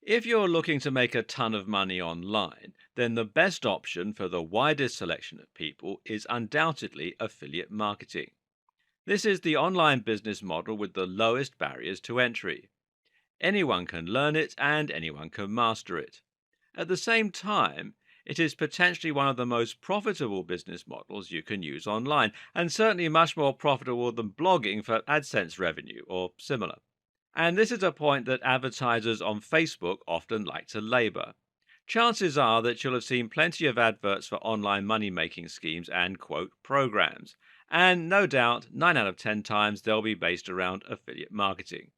If you're looking to make a ton of money online, then the best option for the widest selection of people is undoubtedly affiliate marketing. This is the online business model with the lowest barriers to entry. Anyone can learn it and anyone can master it. At the same time, it is potentially one of the most profitable business models you can use online, and certainly much more profitable than blogging for AdSense revenue or similar. And this is a point that advertisers on Facebook often like to labor. Chances are that you'll have seen plenty of adverts for online money making schemes and quote programs. And no doubt, 9 out of 10 times they'll be based around affiliate marketing.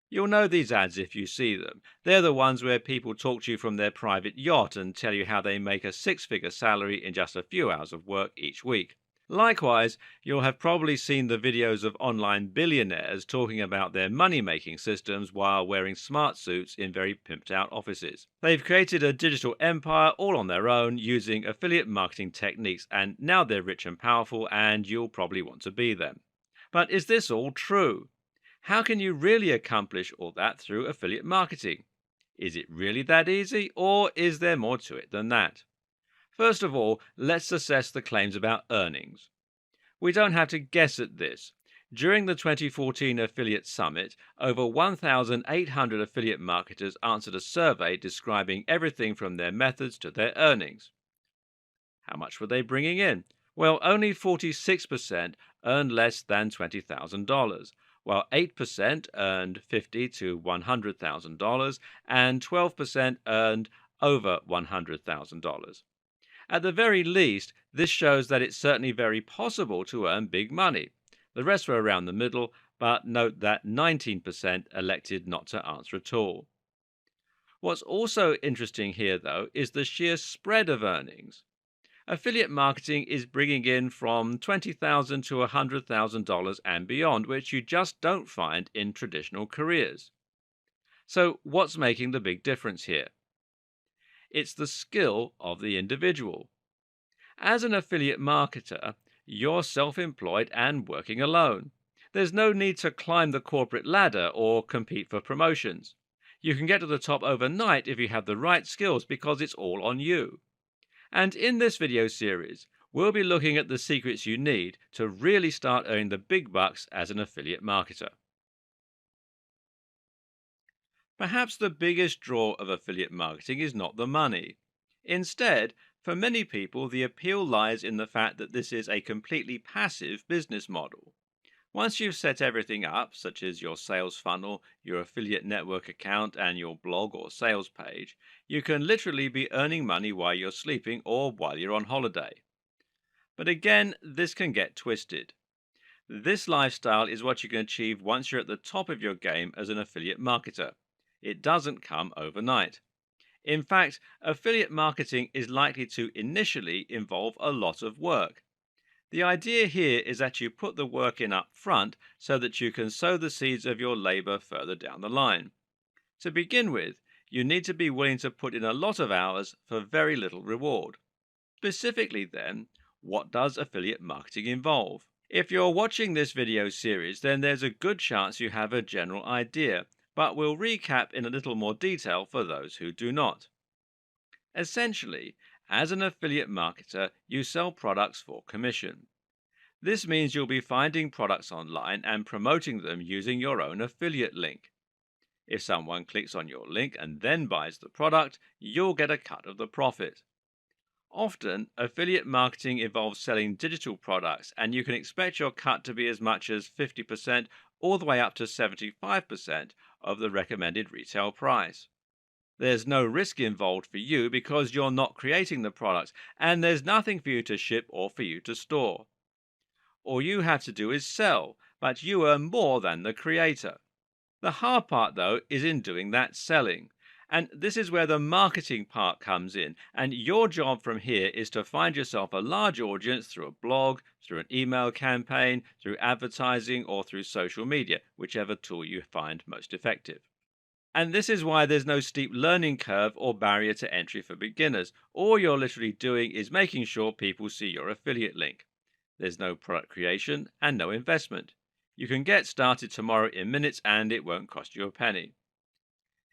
You'll know these ads if you see them. They're the ones where people talk to you from their private yacht and tell you how they make a six-figure salary in just a few hours of work each week. Likewise, you'll have probably seen the videos of online billionaires talking about their money making systems while wearing smart suits in very pimped out offices. They've created a digital empire all on their own using affiliate marketing techniques, and now they're rich and powerful, and you'll probably want to be them. But is this all true? How can you really accomplish all that through affiliate marketing? Is it really that easy, or is there more to it than that? First of all, let's assess the claims about earnings. We don't have to guess at this. During the 2014 Affiliate Summit, over 1,800 affiliate marketers answered a survey describing everything from their methods to their earnings. How much were they bringing in? Well, only 46% earned less than $20,000, while 8% earned $50,000 to $100,000, and 12% earned over $100,000. At the very least, this shows that it's certainly very possible to earn big money. The rest were around the middle, but note that 19% elected not to answer at all. What's also interesting here, though, is the sheer spread of earnings. Affiliate marketing is bringing in from $20,000 to $100,000 and beyond, which you just don't find in traditional careers. So, what's making the big difference here? It's the skill of the individual. As an affiliate marketer, you're self employed and working alone. There's no need to climb the corporate ladder or compete for promotions. You can get to the top overnight if you have the right skills because it's all on you. And in this video series, we'll be looking at the secrets you need to really start earning the big bucks as an affiliate marketer. Perhaps the biggest draw of affiliate marketing is not the money. Instead, for many people, the appeal lies in the fact that this is a completely passive business model. Once you've set everything up, such as your sales funnel, your affiliate network account, and your blog or sales page, you can literally be earning money while you're sleeping or while you're on holiday. But again, this can get twisted. This lifestyle is what you can achieve once you're at the top of your game as an affiliate marketer. It doesn't come overnight. In fact, affiliate marketing is likely to initially involve a lot of work. The idea here is that you put the work in up front so that you can sow the seeds of your labor further down the line. To begin with, you need to be willing to put in a lot of hours for very little reward. Specifically, then, what does affiliate marketing involve? If you're watching this video series, then there's a good chance you have a general idea, but we'll recap in a little more detail for those who do not. Essentially, as an affiliate marketer, you sell products for commission. This means you'll be finding products online and promoting them using your own affiliate link. If someone clicks on your link and then buys the product, you'll get a cut of the profit. Often, affiliate marketing involves selling digital products, and you can expect your cut to be as much as 50% all the way up to 75% of the recommended retail price. There's no risk involved for you because you're not creating the product, and there's nothing for you to ship or for you to store. All you have to do is sell, but you earn more than the creator. The hard part, though, is in doing that selling. And this is where the marketing part comes in. And your job from here is to find yourself a large audience through a blog, through an email campaign, through advertising, or through social media, whichever tool you find most effective. And this is why there's no steep learning curve or barrier to entry for beginners. All you're literally doing is making sure people see your affiliate link. There's no product creation and no investment. You can get started tomorrow in minutes and it won't cost you a penny.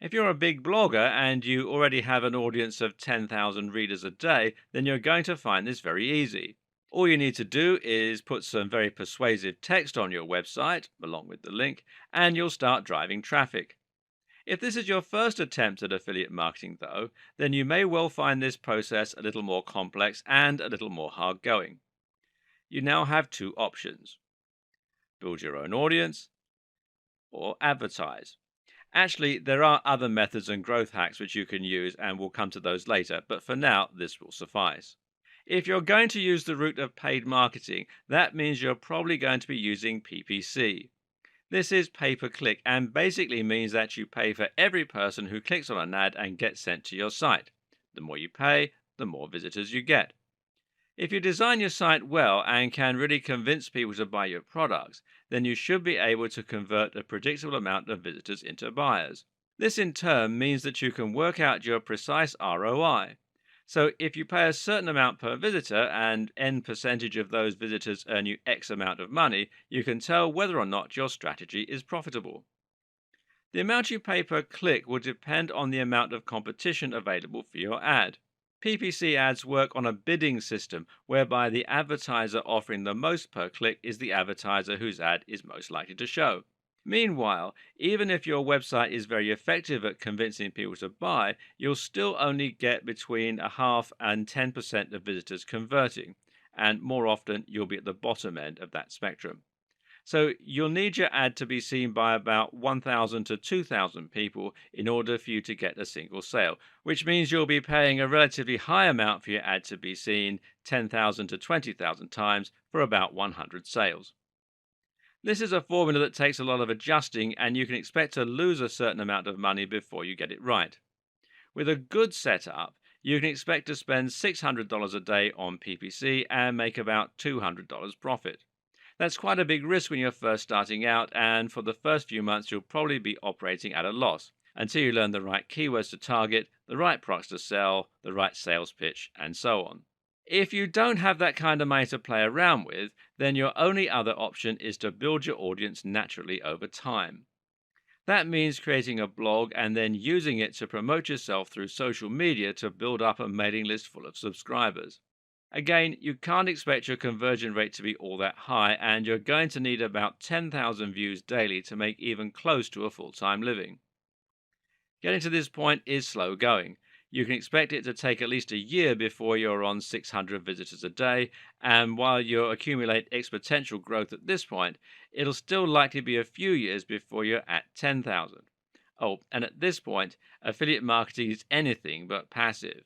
If you're a big blogger and you already have an audience of 10,000 readers a day, then you're going to find this very easy. All you need to do is put some very persuasive text on your website, along with the link, and you'll start driving traffic. If this is your first attempt at affiliate marketing, though, then you may well find this process a little more complex and a little more hard going. You now have two options: build your own audience or advertise. Actually, there are other methods and growth hacks which you can use, and we'll come to those later, but for now, this will suffice. If you're going to use the route of paid marketing, that means you're probably going to be using PPC. This is pay per click and basically means that you pay for every person who clicks on an ad and gets sent to your site. The more you pay, the more visitors you get. If you design your site well and can really convince people to buy your products, then you should be able to convert a predictable amount of visitors into buyers. This in turn means that you can work out your precise ROI. So if you pay a certain amount per visitor and N percentage of those visitors earn you X amount of money, you can tell whether or not your strategy is profitable. The amount you pay per click will depend on the amount of competition available for your ad. PPC ads work on a bidding system whereby the advertiser offering the most per click is the advertiser whose ad is most likely to show. Meanwhile, even if your website is very effective at convincing people to buy, you'll still only get between a half and 10% of visitors converting, and more often you'll be at the bottom end of that spectrum. So you'll need your ad to be seen by about 1,000 to 2,000 people in order for you to get a single sale, which means you'll be paying a relatively high amount for your ad to be seen 10,000 to 20,000 times for about 100 sales. This is a formula that takes a lot of adjusting, and you can expect to lose a certain amount of money before you get it right. With a good setup, you can expect to spend $600 a day on PPC and make about $200 profit. That's quite a big risk when you're first starting out, and for the first few months, you'll probably be operating at a loss until you learn the right keywords to target, the right products to sell, the right sales pitch, and so on. If you don't have that kind of money to play around with, then your only other option is to build your audience naturally over time. That means creating a blog and then using it to promote yourself through social media to build up a mailing list full of subscribers. Again, you can't expect your conversion rate to be all that high, and you're going to need about 10,000 views daily to make even close to a full-time living. Getting to this point is slow going. You can expect it to take at least a year before you're on 600 visitors a day, and while you'll accumulate exponential growth at this point, it'll still likely be a few years before you're at 10,000. Oh, and at this point, affiliate marketing is anything but passive.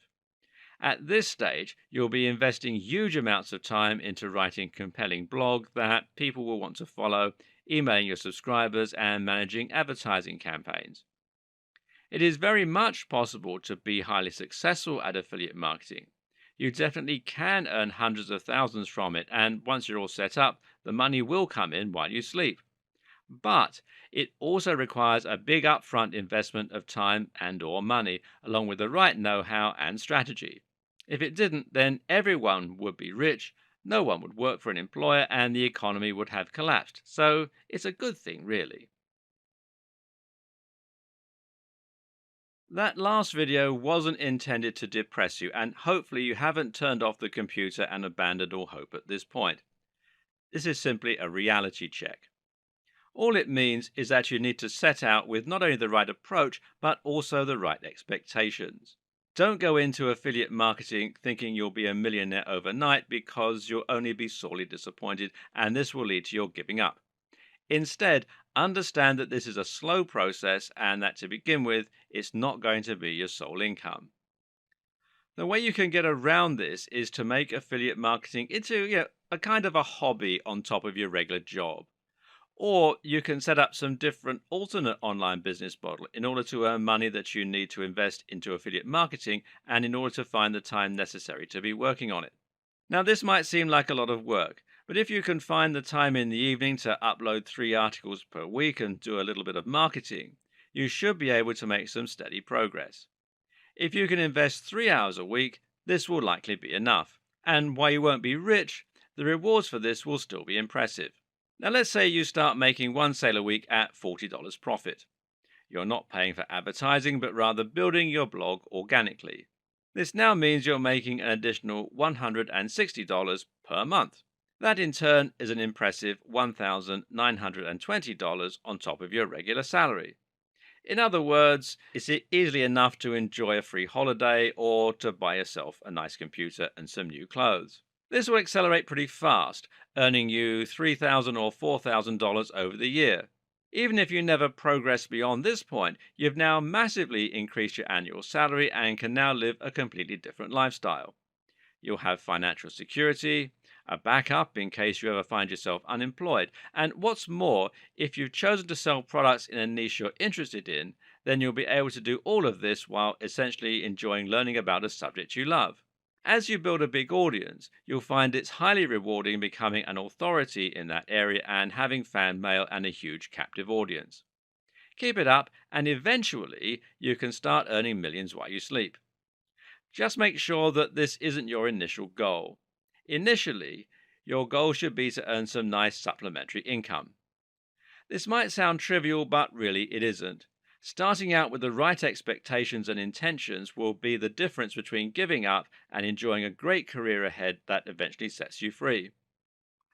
At this stage, you'll be investing huge amounts of time into writing compelling blog that people will want to follow, emailing your subscribers, and managing advertising campaigns. It is very much possible to be highly successful at affiliate marketing. You definitely can earn hundreds of thousands from it, and once you're all set up, the money will come in while you sleep. But it also requires a big upfront investment of time and or money, along with the right know-how and strategy. If it didn't, then everyone would be rich, no one would work for an employer, and the economy would have collapsed. So it's a good thing, really. That last video wasn't intended to depress you, and hopefully you haven't turned off the computer and abandoned all hope at this point. This is simply a reality check. All it means is that you need to set out with not only the right approach, but also the right expectations. Don't go into affiliate marketing thinking you'll be a millionaire overnight, because you'll only be sorely disappointed, and this will lead to your giving up. Instead, understand that this is a slow process and that to begin with, it's not going to be your sole income. The way you can get around this is to make affiliate marketing into a kind of a hobby on top of your regular job. Or you can set up some different alternate online business model in order to earn money that you need to invest into affiliate marketing and in order to find the time necessary to be working on it. Now, this might seem like a lot of work, but if you can find the time in the evening to upload 3 articles per week and do a little bit of marketing, you should be able to make some steady progress. If you can invest 3 hours a week, this will likely be enough. And while you won't be rich, the rewards for this will still be impressive. Now, let's say you start making one sale a week at $40 profit. You're not paying for advertising, but rather building your blog organically. This now means you're making an additional $160 per month. That in turn is an impressive $1,920 on top of your regular salary. In other words, it's easily enough to enjoy a free holiday or to buy yourself a nice computer and some new clothes. This will accelerate pretty fast, earning you $3,000 or $4,000 over the year. Even if you never progress beyond this point, you've now massively increased your annual salary and can now live a completely different lifestyle. You'll have financial security, a backup in case you ever find yourself unemployed. And what's more, if you've chosen to sell products in a niche you're interested in, then you'll be able to do all of this while essentially enjoying learning about a subject you love. As you build a big audience, you'll find it's highly rewarding becoming an authority in that area and having fan mail and a huge captive audience. Keep it up, and eventually you can start earning millions while you sleep. Just make sure that this isn't your initial goal. Initially, your goal should be to earn some nice supplementary income. This might sound trivial, but really it isn't. Starting out with the right expectations and intentions will be the difference between giving up and enjoying a great career ahead that eventually sets you free.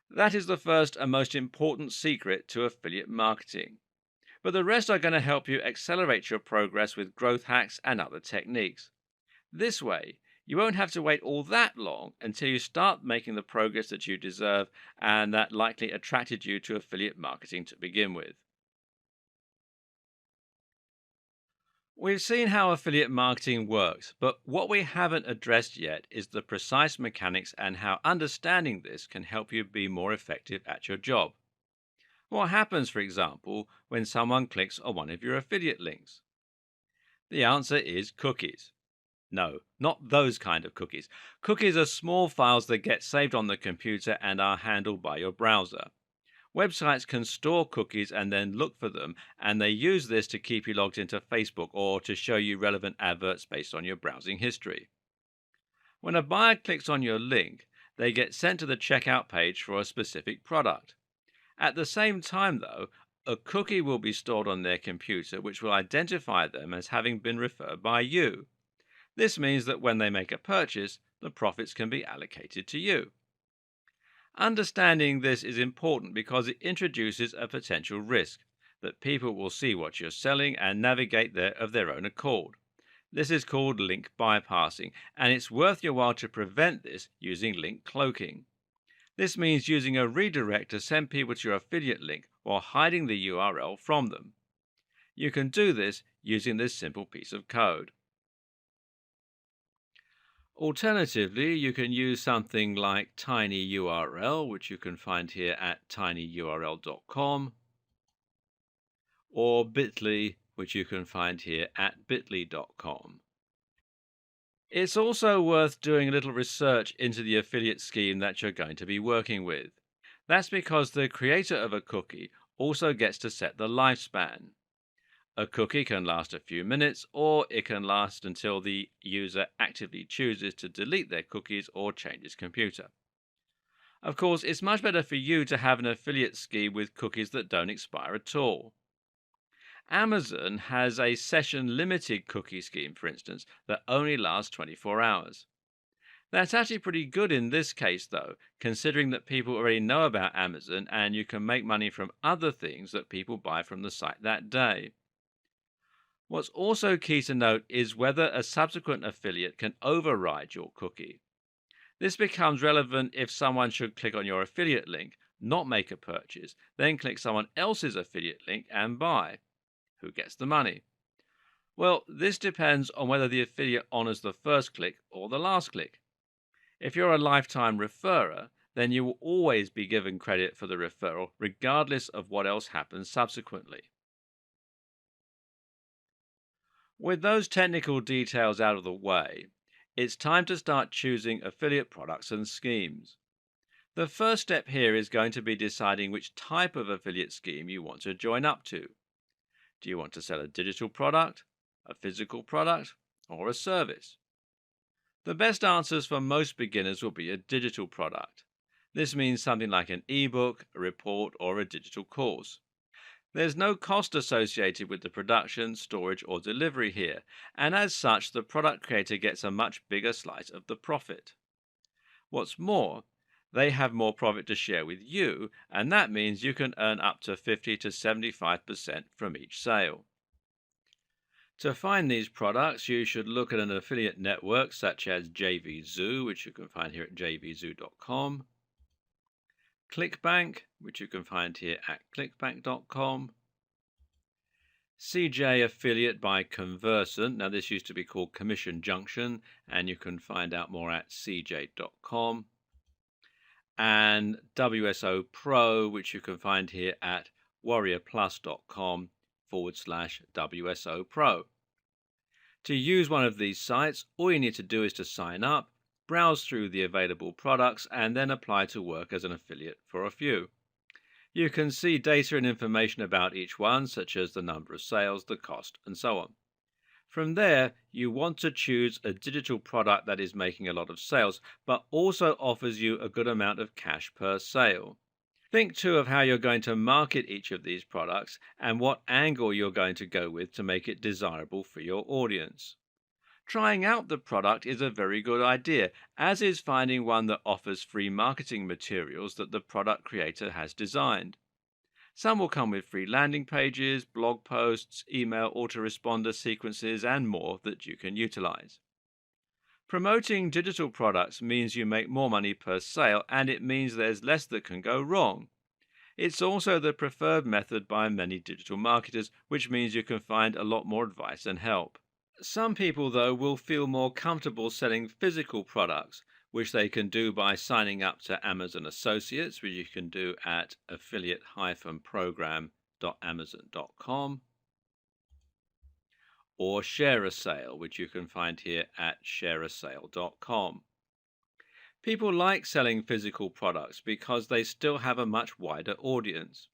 That is the first and most important secret to affiliate marketing. But the rest are going to help you accelerate your progress with growth hacks and other techniques. This way, you won't have to wait all that long until you start making the progress that you deserve and that likely attracted you to affiliate marketing to begin with. We've seen how affiliate marketing works, but what we haven't addressed yet is the precise mechanics and how understanding this can help you be more effective at your job. What happens, for example, when someone clicks on one of your affiliate links? The answer is cookies. No, not those kind of cookies. Cookies are small files that get saved on the computer and are handled by your browser. Websites can store cookies and then look for them, and they use this to keep you logged into Facebook or to show you relevant adverts based on your browsing history. When a buyer clicks on your link, they get sent to the checkout page for a specific product. At the same time, though, a cookie will be stored on their computer which will identify them as having been referred by you. This means that when they make a purchase, the profits can be allocated to you. Understanding this is important because it introduces a potential risk that people will see what you're selling and navigate there of their own accord. This is called link bypassing, and it's worth your while to prevent this using link cloaking. This means using a redirect to send people to your affiliate link while hiding the URL from them. You can do this using this simple piece of code. Alternatively, you can use something like tinyurl, which you can find here at tinyurl.com, or bit.ly, which you can find here at bit.ly.com. It's also worth doing a little research into the affiliate scheme that you're going to be working with. That's because the creator of a cookie also gets to set the lifespan. A cookie can last a few minutes, or it can last until the user actively chooses to delete their cookies or change his computer. Of course, it's much better for you to have an affiliate scheme with cookies that don't expire at all. Amazon has a session limited cookie scheme, for instance, that only lasts 24 hours. That's actually pretty good in this case, though, considering that people already know about Amazon and you can make money from other things that people buy from the site that day. What's also key to note is whether a subsequent affiliate can override your cookie. This becomes relevant if someone should click on your affiliate link, not make a purchase, then click someone else's affiliate link and buy. Who gets the money? Well, this depends on whether the affiliate honors the first click or the last click. If you're a lifetime referrer, then you will always be given credit for the referral, regardless of what else happens subsequently. With those technical details out of the way, it's time to start choosing affiliate products and schemes. The first step here is going to be deciding which type of affiliate scheme you want to join up to. Do you want to sell a digital product, a physical product, or a service? The best answers for most beginners will be a digital product. This means something like an ebook, a report, or a digital course. There's no cost associated with the production, storage, or delivery here, and as such, the product creator gets a much bigger slice of the profit. What's more, they have more profit to share with you, and that means you can earn up to 50 to 75% from each sale. To find these products, you should look at an affiliate network such as JVZoo, which you can find here at jvzoo.com, ClickBank, which you can find here at clickbank.com, CJ Affiliate by Conversant. Now, this used to be called Commission Junction, and you can find out more at cj.com, and WSO Pro, which you can find here at warriorplus.com/WSO Pro. To use one of these sites, all you need to do is to sign up, browse through the available products, and then apply to work as an affiliate for a few. You can see data and information about each one, such as the number of sales, the cost, and so on. From there, you want to choose a digital product that is making a lot of sales, but also offers you a good amount of cash per sale. Think too of how you're going to market each of these products and what angle you're going to go with to make it desirable for your audience. Trying out the product is a very good idea, as is finding one that offers free marketing materials that the product creator has designed. Some will come with free landing pages, blog posts, email autoresponder sequences, and more that you can utilize. Promoting digital products means you make more money per sale, and it means there's less that can go wrong. It's also the preferred method by many digital marketers, which means you can find a lot more advice and help. Some people, though, will feel more comfortable selling physical products, which they can do by signing up to Amazon Associates, which you can do at affiliate-program.amazon.com, or share a sale, which you can find here at shareasale.com. People like selling physical products because they still have a much wider audience.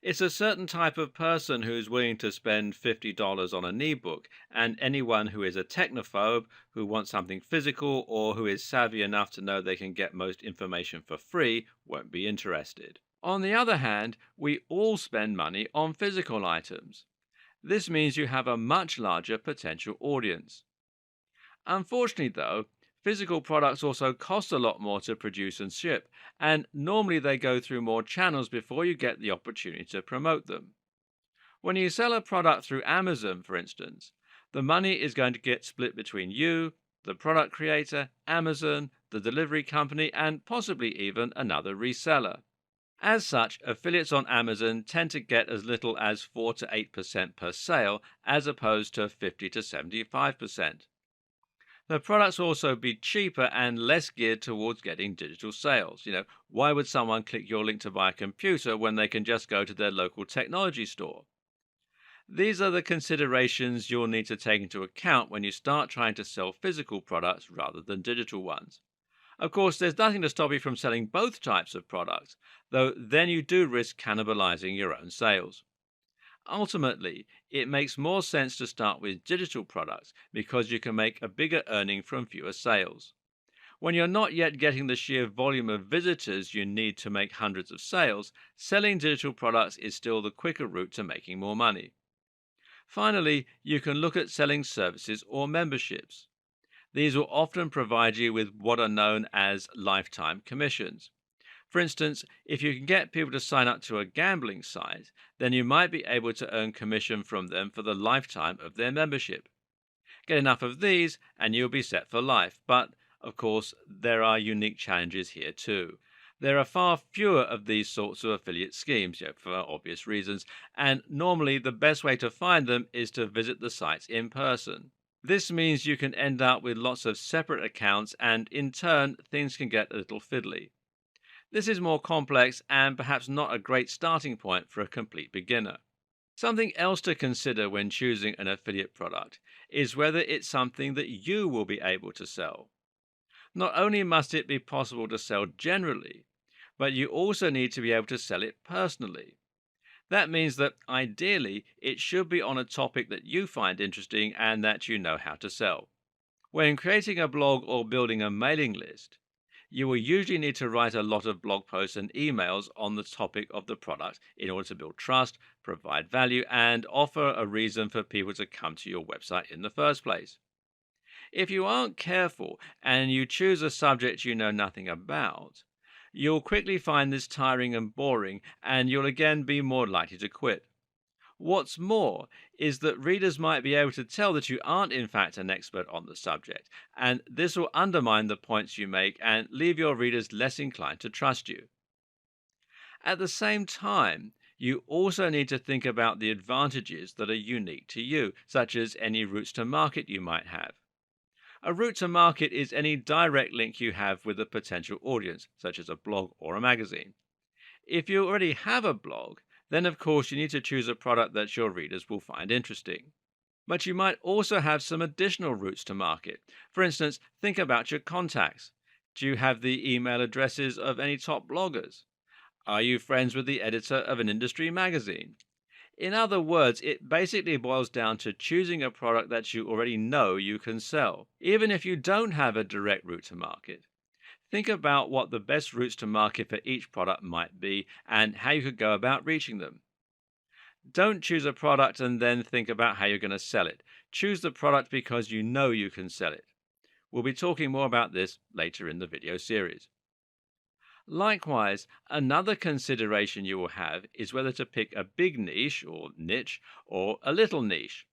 It's a certain type of person who's willing to spend $50 on an ebook, and anyone who is a technophobe, who wants something physical, or who is savvy enough to know they can get most information for free won't be interested. On the other hand, we all spend money on physical items. This means you have a much larger potential audience. Unfortunately, though, physical products also cost a lot more to produce and ship, and normally they go through more channels before you get the opportunity to promote them. When you sell a product through Amazon, for instance, the money is going to get split between you, the product creator, Amazon, the delivery company, and possibly even another reseller. As such, affiliates on Amazon tend to get as little as 4 to 8% per sale, as opposed to 50 to 75%. The products will also be cheaper and less geared towards getting digital sales. Why would someone click your link to buy a computer when they can just go to their local technology store? These are the considerations you'll need to take into account when you start trying to sell physical products rather than digital ones. Of course, there's nothing to stop you from selling both types of products, though then you do risk cannibalizing your own sales. Ultimately, it makes more sense to start with digital products because you can make a bigger earning from fewer sales. When you're not yet getting the sheer volume of visitors you need to make hundreds of sales, selling digital products is still the quicker route to making more money. Finally, you can look at selling services or memberships. These will often provide you with what are known as lifetime commissions. For instance, if you can get people to sign up to a gambling site, then you might be able to earn commission from them for the lifetime of their membership. Get enough of these and you'll be set for life. But, of course, there are unique challenges here too. There are far fewer of these sorts of affiliate schemes, for obvious reasons, and normally the best way to find them is to visit the sites in person. This means you can end up with lots of separate accounts, and in turn, things can get a little fiddly. This is more complex and perhaps not a great starting point for a complete beginner. Something else to consider when choosing an affiliate product is whether it's something that you will be able to sell. Not only must it be possible to sell generally, but you also need to be able to sell it personally. That means that ideally it should be on a topic that you find interesting and that you know how to sell. When creating a blog or building a mailing list, You will usually need to write a lot of blog posts and emails on the topic of the product in order to build trust, provide value, and offer a reason for people to come to your website in the first place. If you aren't careful and you choose a subject you know nothing about, you'll quickly find this tiring and boring, and you'll again be more likely to quit. What's more is that readers might be able to tell that you aren't, in fact, an expert on the subject, and this will undermine the points you make and leave your readers less inclined to trust you. At the same time, you also need to think about the advantages that are unique to you, such as any routes to market you might have. A route to market is any direct link you have with a potential audience, such as a blog or a magazine. If you already have a blog, then of course you need to choose a product that your readers will find interesting. But you might also have some additional routes to market. For instance, think about your contacts. Do you have the email addresses of any top bloggers? Are you friends with the editor of an industry magazine? In other words, it basically boils down to choosing a product that you already know you can sell, even if you don't have a direct route to market. Think about what the best routes to market for each product might be and how you could go about reaching them. Don't choose a product and then think about how you're going to sell it. Choose the product because you know you can sell it. We'll be talking more about this later in the video series. Likewise, another consideration you will have is whether to pick a big niche or niche or a little niche.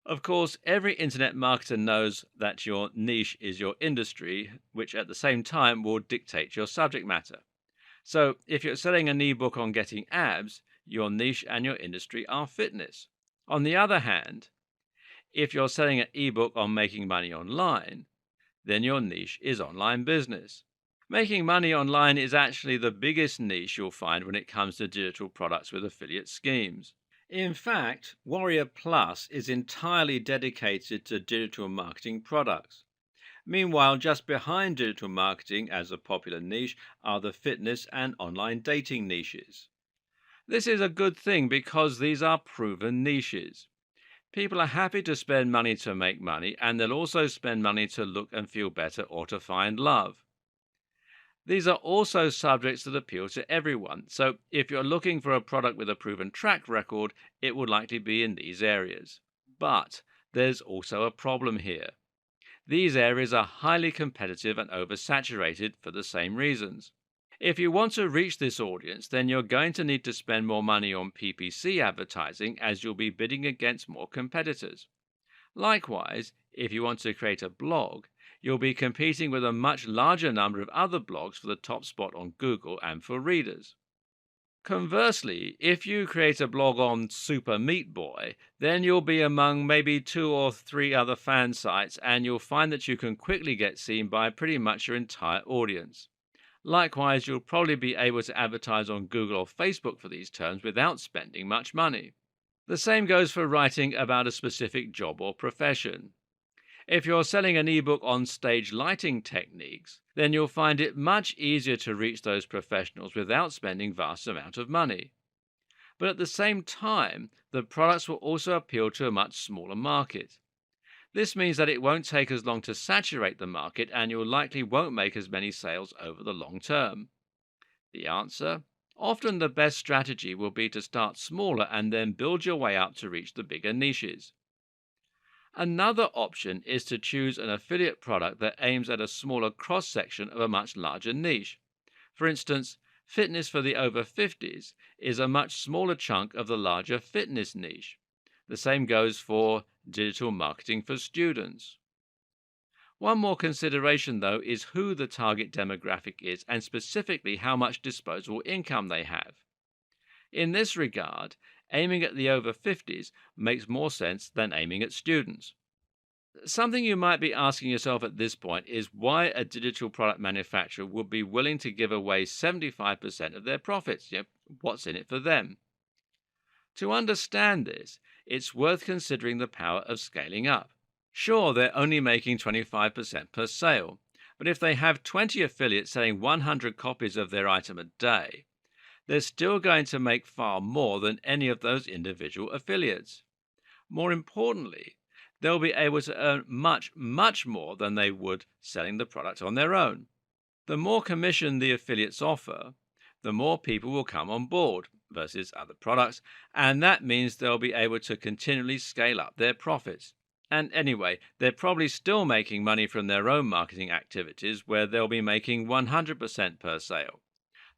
Of course, every internet marketer knows that your niche is your industry, which at the same time will dictate your subject matter. So, if you're selling an ebook on getting abs, your niche and your industry are fitness. On the other hand, if you're selling an ebook on making money online, then your niche is online business. Making money online is actually the biggest niche you'll find when it comes to digital products with affiliate schemes. In fact, Warrior Plus is entirely dedicated to digital marketing products. Meanwhile, just behind digital marketing as a popular niche are the fitness and online dating niches. This is a good thing because these are proven niches. People are happy to spend money to make money, and they'll also spend money to look and feel better or to find love. These are also subjects that appeal to everyone, so if you're looking for a product with a proven track record, it would likely be in these areas. But there's also a problem here. These areas are highly competitive and oversaturated for the same reasons. If you want to reach this audience, then you're going to need to spend more money on PPC advertising as you'll be bidding against more competitors. Likewise, if you want to create a blog, you'll be competing with a much larger number of other blogs for the top spot on Google and for readers. Conversely, if you create a blog on Super Meat Boy, then you'll be among maybe 2 or 3 other fan sites, and you'll find that you can quickly get seen by pretty much your entire audience. Likewise, you'll probably be able to advertise on Google or Facebook for these terms without spending much money. The same goes for writing about a specific job or profession. If you're selling an ebook on stage lighting techniques, then you'll find it much easier to reach those professionals without spending vast amount of money. But at the same time, the products will also appeal to a much smaller market. This means that it won't take as long to saturate the market, and you likely won't make as many sales over the long term. The answer? Often the best strategy will be to start smaller and then build your way up to reach the bigger niches. Another option is to choose an affiliate product that aims at a smaller cross section of a much larger niche. For instance, fitness for the over 50s is a much smaller chunk of the larger fitness niche. The same goes for digital marketing for students. One more consideration, though, is who the target demographic is and specifically how much disposable income they have. In this regard, aiming at the over 50s makes more sense than aiming at students. Something you might be asking yourself at this point is why a digital product manufacturer would be willing to give away 75% of their profits. What's in it for them? To understand this, it's worth considering the power of scaling up. Sure, they're only making 25% per sale, but if they have 20 affiliates selling 100 copies of their item a day, they're still going to make far more than any of those individual affiliates. More importantly, they'll be able to earn much, much more than they would selling the product on their own. The more commission the affiliates offer, the more people will come on board versus other products, and that means they'll be able to continually scale up their profits. And anyway, they're probably still making money from their own marketing activities where they'll be making 100% per sale.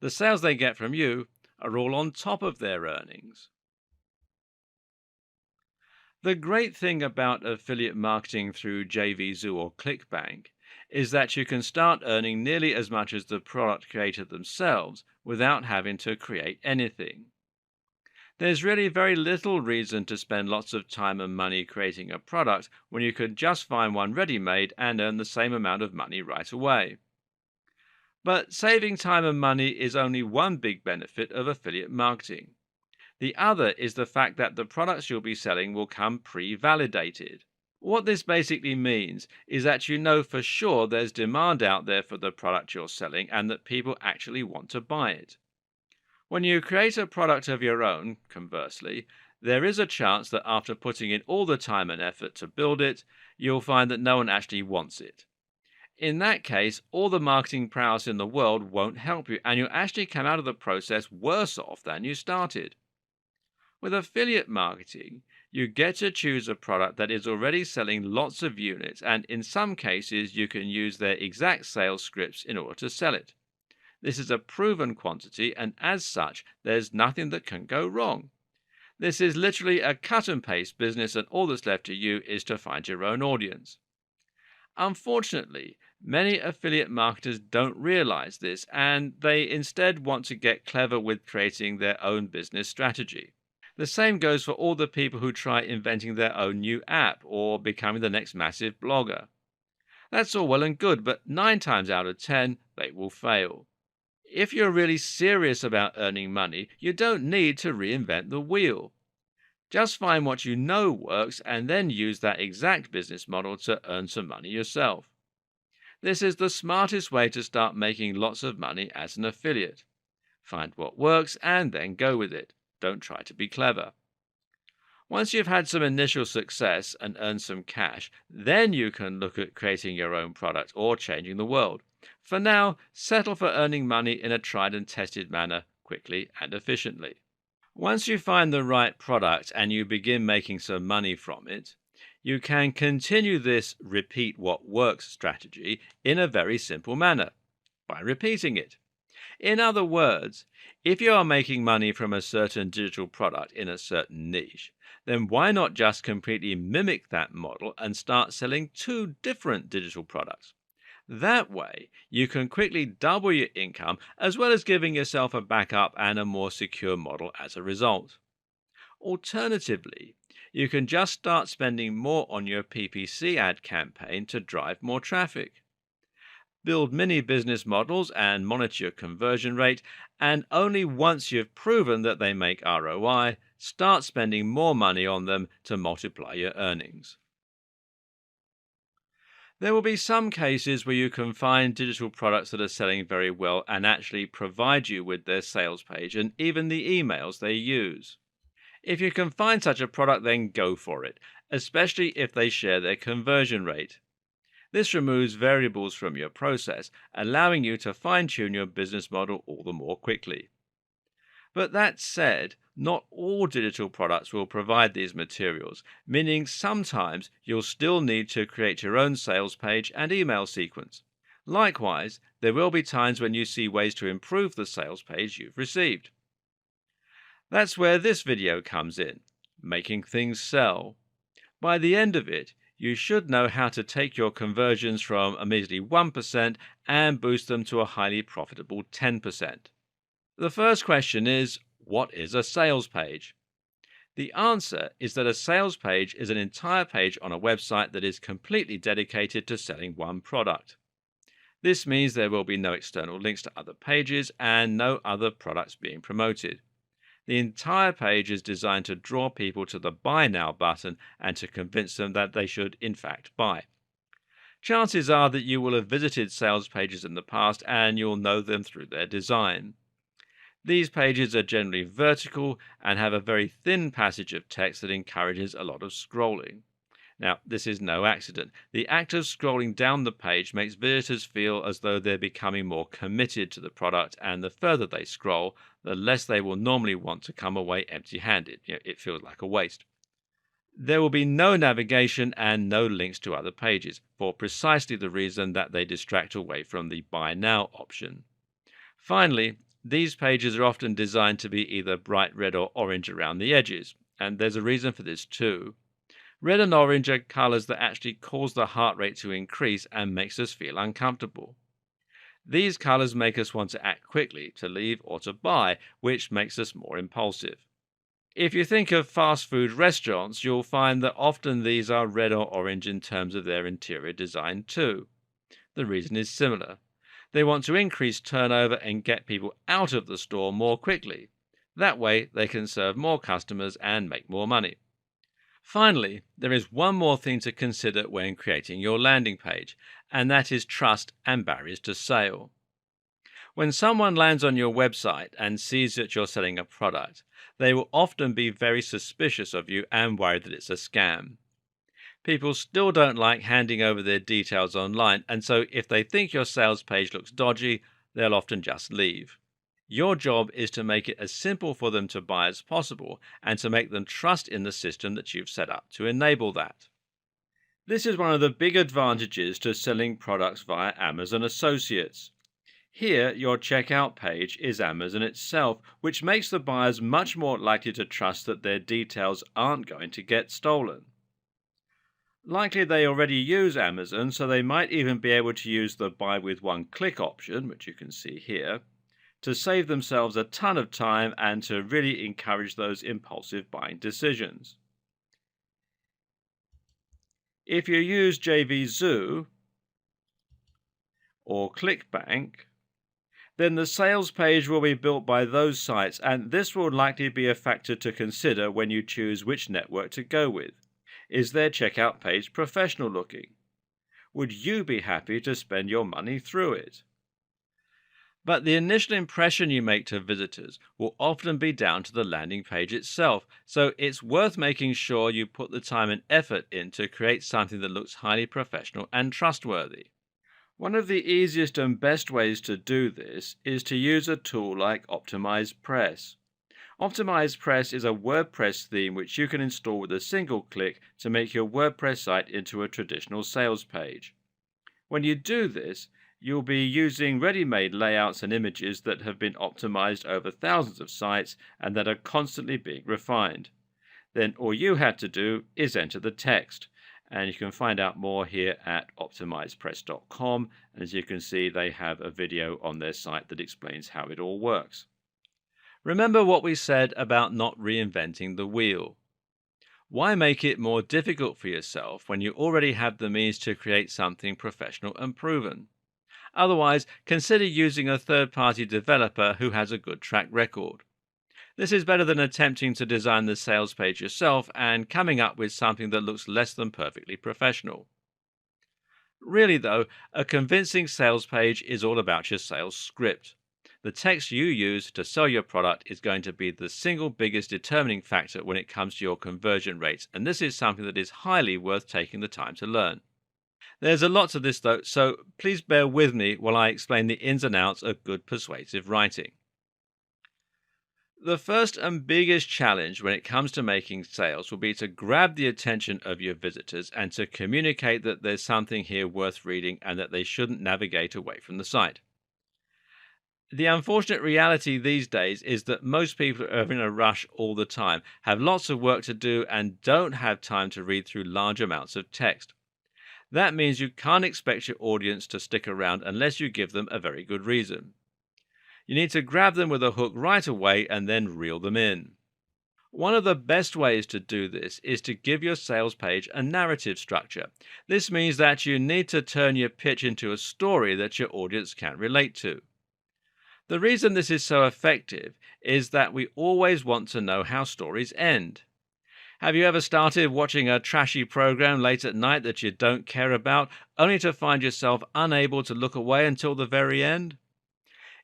The sales they get from you are all on top of their earnings. The great thing about affiliate marketing through JVZoo or ClickBank is that you can start earning nearly as much as the product creator themselves without having to create anything. There's really very little reason to spend lots of time and money creating a product when you could just find one ready made and earn the same amount of money right away. But saving time and money is only one big benefit of affiliate marketing. The other is the fact that the products you'll be selling will come pre validated. What this basically means is that you know for sure there's demand out there for the product you're selling and that people actually want to buy it. When you create a product of your own, conversely, there is a chance that after putting in all the time and effort to build it, you'll find that no one actually wants it. In that case, all the marketing prowess in the world won't help you, and you'll actually come out of the process worse off than you started. With affiliate marketing, you get to choose a product that is already selling lots of units, and in some cases, you can use their exact sales scripts in order to sell it. This is a proven quantity, and as such, there's nothing that can go wrong. This is literally a cut and paste business, and all that's left to you is to find your own audience. Unfortunately, many affiliate marketers don't realize this, and they instead want to get clever with creating their own business strategy. The same goes for all the people who try inventing their own new app or becoming the next massive blogger. That's all well and good, but 9 times out of 10, they will fail. If you're really serious about earning money, you don't need to reinvent the wheel. Just find what you know works and then use that exact business model to earn some money yourself. This is the smartest way to start making lots of money as an affiliate. Find what works and then go with it. Don't try to be clever. Once you've had some initial success and earned some cash, then you can look at creating your own product or changing the world. For now, settle for earning money in a tried and tested manner, quickly and efficiently. Once you find the right product and you begin making some money from it, you can continue this repeat what works strategy in a very simple manner by repeating it. In other words, if you are making money from a certain digital product in a certain niche, then why not just completely mimic that model and start selling 2 different digital products? That way, you can quickly double your income as well as giving yourself a backup and a more secure model as a result. Alternatively, you can just start spending more on your PPC ad campaign to drive more traffic. Build mini business models and monitor your conversion rate, and only once you've proven that they make ROI, start spending more money on them to multiply your earnings. There will be some cases where you can find digital products that are selling very well and actually provide you with their sales page and even the emails they use. If you can find such a product, then go for it, especially if they share their conversion rate. This removes variables from your process, allowing you to fine tune your business model all the more quickly. But that said, not all digital products will provide these materials, meaning sometimes you'll still need to create your own sales page and email sequence. Likewise, there will be times when you see ways to improve the sales page you've received. That's where this video comes in, making things sell. By the end of it, you should know how to take your conversions from a measly 1% and boost them to a highly profitable 10%. The first question is, what is a sales page? The answer is that a sales page is an entire page on a website that is completely dedicated to selling one product. This means there will be no external links to other pages and no other products being promoted. The entire page is designed to draw people to the Buy Now button and to convince them that they should, in fact, buy. Chances are that you will have visited sales pages in the past and you'll know them through their design. These pages are generally vertical and have a very thin passage of text that encourages a lot of scrolling. Now, this is no accident. The act of scrolling down the page makes visitors feel as though they're becoming more committed to the product, and the further they scroll, the less they will normally want to come away empty handed. It feels like a waste. There will be no navigation and no links to other pages for precisely the reason that they distract away from the buy now option. Finally, these pages are often designed to be either bright red or orange around the edges, and there's a reason for this too. Red and orange are colors that actually cause the heart rate to increase and makes us feel uncomfortable. These colors make us want to act quickly, to leave or to buy, which makes us more impulsive. If you think of fast food restaurants, you'll find that often these are red or orange in terms of their interior design too. The reason is similar. They want to increase turnover and get people out of the store more quickly. That way, they can serve more customers and make more money. Finally, there is one more thing to consider when creating your landing page, and that is trust and barriers to sale. When someone lands on your website and sees that you're selling a product, they will often be very suspicious of you and worried that it's a scam. People still don't like handing over their details online, and so if they think your sales page looks dodgy, they'll often just leave. Your job is to make it as simple for them to buy as possible and to make them trust in the system that you've set up to enable that. This is one of the big advantages to selling products via Amazon Associates. Here, your checkout page is Amazon itself, which makes the buyers much more likely to trust that their details aren't going to get stolen. Likely they already use Amazon, so they might even be able to use the buy with one click option, which you can see here, to save themselves a ton of time and to really encourage those impulsive buying decisions. If you use JVZoo or ClickBank, then the sales page will be built by those sites, and this will likely be a factor to consider when you choose which network to go with. Is their checkout page professional looking? Would you be happy to spend your money through it? But the initial impression you make to visitors will often be down to the landing page itself, so it's worth making sure you put the time and effort in to create something that looks highly professional and trustworthy. One of the easiest and best ways to do this is to use a tool like Optimize Press. Optimize Press is a WordPress theme which you can install with a single click to make your WordPress site into a traditional sales page. When you do this, you'll be using ready-made layouts and images that have been optimized over thousands of sites and that are constantly being refined. Then all you have to do is enter the text. And you can find out more here at optimizepress.com. And as you can see, they have a video on their site that explains how it all works. Remember what we said about not reinventing the wheel. Why make it more difficult for yourself when you already have the means to create something professional and proven? Otherwise, consider using a third-party developer who has a good track record. This is better than attempting to design the sales page yourself and coming up with something that looks less than perfectly professional. Really, though, a convincing sales page is all about your sales script. The text you use to sell your product is going to be the single biggest determining factor when it comes to your conversion rates, and this is something that is highly worth taking the time to learn. There's a lot to this, though, so please bear with me while I explain the ins and outs of good persuasive writing. The first and biggest challenge when it comes to making sales will be to grab the attention of your visitors and to communicate that there's something here worth reading and that they shouldn't navigate away from the site. The unfortunate reality these days is that most people are in a rush all the time, have lots of work to do, and don't have time to read through large amounts of text. That means you can't expect your audience to stick around unless you give them a very good reason. You need to grab them with a hook right away and then reel them in. One of the best ways to do this is to give your sales page a narrative structure. This means that you need to turn your pitch into a story that your audience can relate to. The reason this is so effective is that we always want to know how stories end. Have you ever started watching a trashy program late at night that you don't care about, only to find yourself unable to look away until the very end?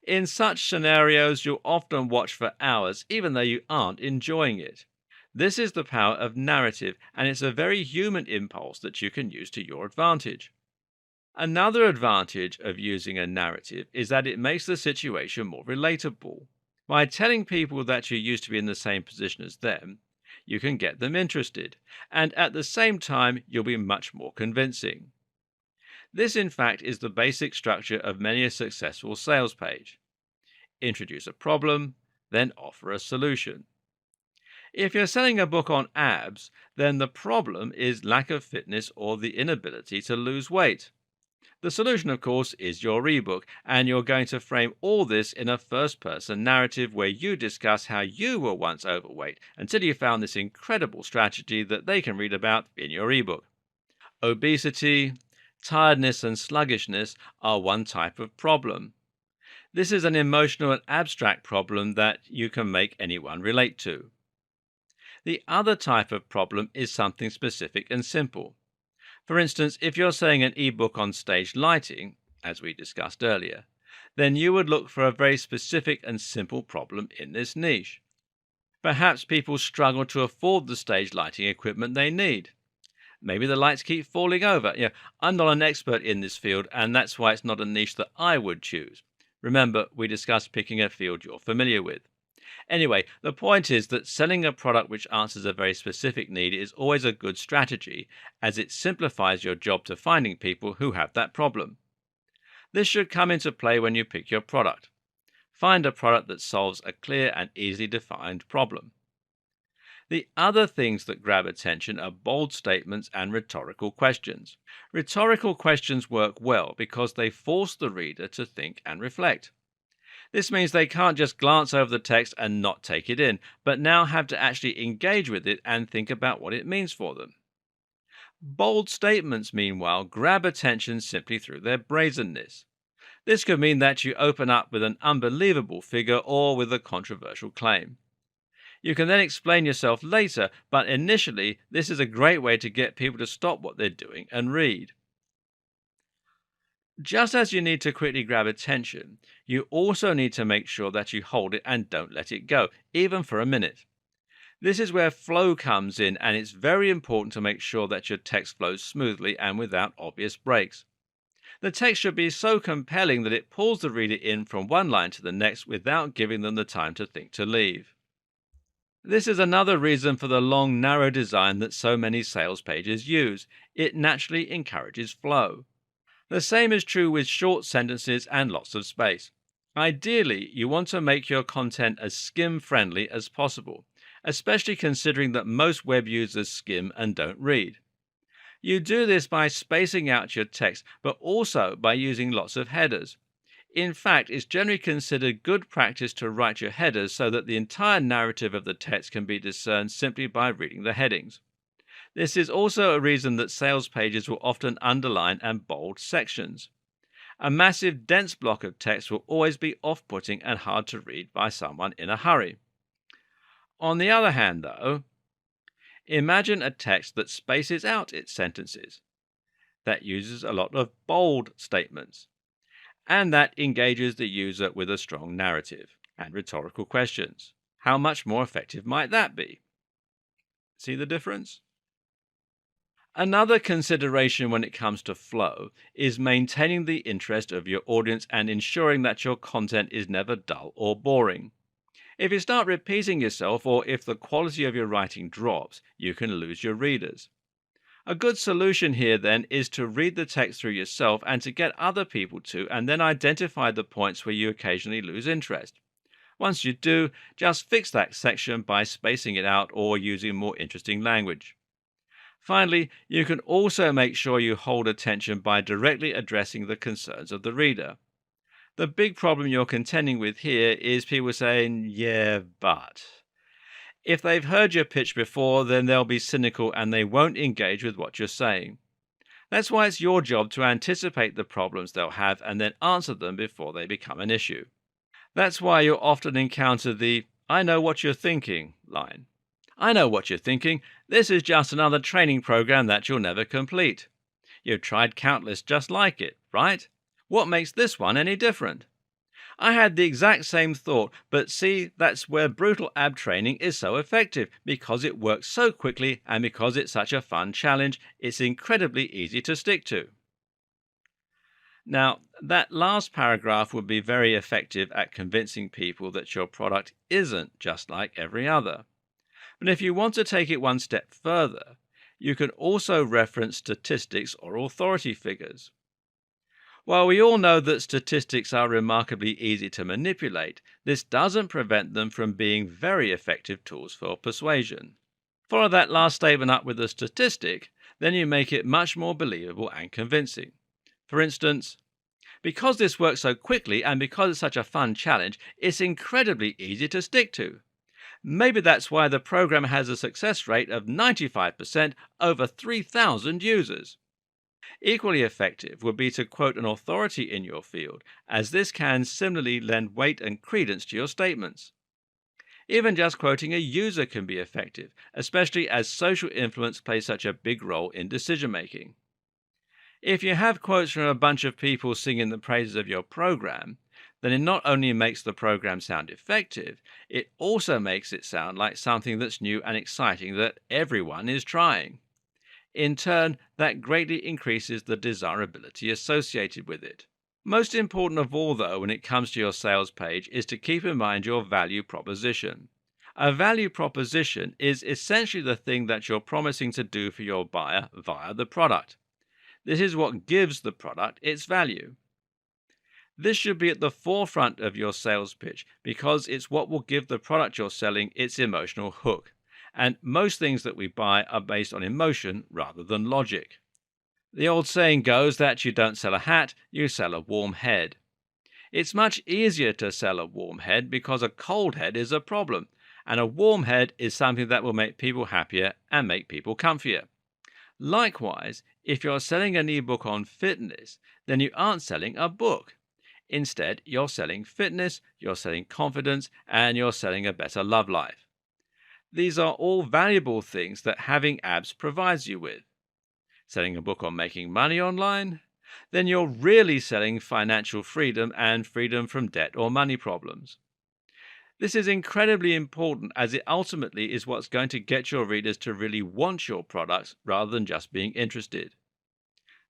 In such scenarios, you'll often watch for hours, even though you aren't enjoying it. This is the power of narrative, and it's a very human impulse that you can use to your advantage. Another advantage of using a narrative is that it makes the situation more relatable. By telling people that you used to be in the same position as them, you can get them interested, and at the same time, you'll be much more convincing. This, in fact, is the basic structure of many a successful sales page. Introduce a problem, then offer a solution. If you're selling a book on abs, then the problem is lack of fitness or the inability to lose weight. The solution, of course, is your ebook, and you're going to frame all this in a first person narrative where you discuss how you were once overweight until you found this incredible strategy that they can read about in your ebook. Obesity, tiredness, and sluggishness are one type of problem. This is an emotional and abstract problem that you can make anyone relate to. The other type of problem is something specific and simple. For instance, if you're selling an ebook on stage lighting, as we discussed earlier, then you would look for a very specific and simple problem in this niche. Perhaps people struggle to afford the stage lighting equipment they need. Maybe the lights keep falling over. I'm not an expert in this field, and that's why it's not a niche that I would choose. Remember, we discussed picking a field you're familiar with. Anyway, the point is that selling a product which answers a very specific need is always a good strategy, as it simplifies your job to finding people who have that problem. This should come into play when you pick your product. Find a product that solves a clear and easily defined problem. The other things that grab attention are bold statements and rhetorical questions. Rhetorical questions work well because they force the reader to think and reflect. This means they can't just glance over the text and not take it in, but now have to actually engage with it and think about what it means for them. Bold statements, meanwhile, grab attention simply through their brazenness. This could mean that you open up with an unbelievable figure or with a controversial claim. You can then explain yourself later, but initially, this is a great way to get people to stop what they're doing and read. Just as you need to quickly grab attention, you also need to make sure that you hold it and don't let it go, even for a minute. This is where flow comes in, and it's very important to make sure that your text flows smoothly and without obvious breaks. The text should be so compelling that it pulls the reader in from one line to the next without giving them the time to think to leave. This is another reason for the long, narrow design that so many sales pages use. It naturally encourages flow. The same is true with short sentences and lots of space. Ideally, you want to make your content as skim-friendly as possible, especially considering that most web users skim and don't read. You do this by spacing out your text, but also by using lots of headers. In fact, it's generally considered good practice to write your headers so that the entire narrative of the text can be discerned simply by reading the headings. This is also a reason that sales pages will often underline and bold sections. A massive, dense block of text will always be off-putting and hard to read by someone in a hurry. On the other hand, though, imagine a text that spaces out its sentences, that uses a lot of bold statements, and that engages the user with a strong narrative and rhetorical questions. How much more effective might that be? See the difference? Another consideration when it comes to flow is maintaining the interest of your audience and ensuring that your content is never dull or boring. If you start repeating yourself or if the quality of your writing drops, you can lose your readers. A good solution here then is to read the text through yourself and to get other people to, and then identify the points where you occasionally lose interest. Once you do, just fix that section by spacing it out or using more interesting language. Finally, you can also make sure you hold attention by directly addressing the concerns of the reader. The big problem you're contending with here is people saying, yeah, but. If they've heard your pitch before, then they'll be cynical and they won't engage with what you're saying. That's why it's your job to anticipate the problems they'll have and then answer them before they become an issue. That's why you'll often encounter the "I know what you're thinking" line. I know what you're thinking. This is just another training program that you'll never complete. You've tried countless just like it, right? What makes this one any different? I had the exact same thought, but see, that's where brutal ab training is so effective because it works so quickly and because it's such a fun challenge, it's incredibly easy to stick to. Now, that last paragraph would be very effective at convincing people that your product isn't just like every other. But if you want to take it one step further, you can also reference statistics or authority figures. While we all know that statistics are remarkably easy to manipulate, this doesn't prevent them from being very effective tools for persuasion. Follow that last statement up with a statistic, then you make it much more believable and convincing. For instance, because this works so quickly and because it's such a fun challenge, it's incredibly easy to stick to. Maybe that's why the program has a success rate of 95% over 3,000 users. Equally effective would be to quote an authority in your field, as this can similarly lend weight and credence to your statements. Even just quoting a user can be effective, especially as social influence plays such a big role in decision making. If you have quotes from a bunch of people singing the praises of your program, then it not only makes the program sound effective, it also makes it sound like something that's new and exciting that everyone is trying. In turn, that greatly increases the desirability associated with it. Most important of all, though, when it comes to your sales page, is to keep in mind your value proposition. A value proposition is essentially the thing that you're promising to do for your buyer via the product. This is what gives the product its value. This should be at the forefront of your sales pitch because it's what will give the product you're selling its emotional hook. And most things that we buy are based on emotion rather than logic. The old saying goes that you don't sell a hat, you sell a warm head. It's much easier to sell a warm head because a cold head is a problem, and a warm head is something that will make people happier and make people comfier. Likewise, if you're selling an ebook on fitness, then you aren't selling a book. Instead, you're selling fitness, you're selling confidence, and you're selling a better love life. These are all valuable things that having abs provides you with. Selling a book on making money online? Then you're really selling financial freedom and freedom from debt or money problems. This is incredibly important as it ultimately is what's going to get your readers to really want your products rather than just being interested.